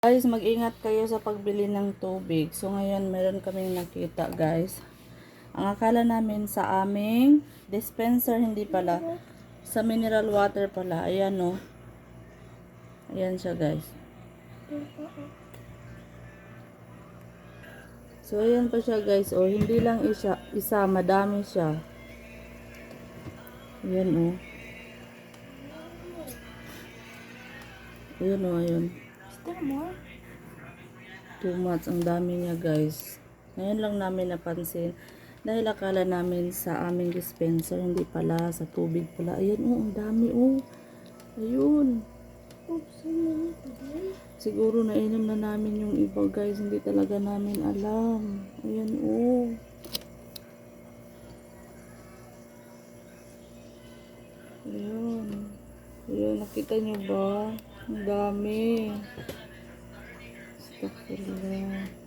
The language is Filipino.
Guys, mag-ingat kayo sa pagbili ng tubig. So, ngayon, meron kaming nakita, guys. Ang akala namin sa aming dispenser, hindi pala. Sa mineral water pala. Ayan, no. Ayan siya, guys. So, ayan pa siya, guys. O, hindi lang isa, madami siya. Ayan, o. Ayan, o, ayan. Is there more? Too much. Ang dami niya, guys. Ngayon lang namin napansin. Dahil akala namin sa aming dispenser, hindi pala. Sa tubig pala. Ayan, oh, ang dami, oh. Ayun. Oops, so many today. Siguro nainom na namin yung iba, guys. Hindi talaga namin alam. Ayan, oh. Ayan. Ayan, nakita nyo ba? Ang dami. Astaghfirullah.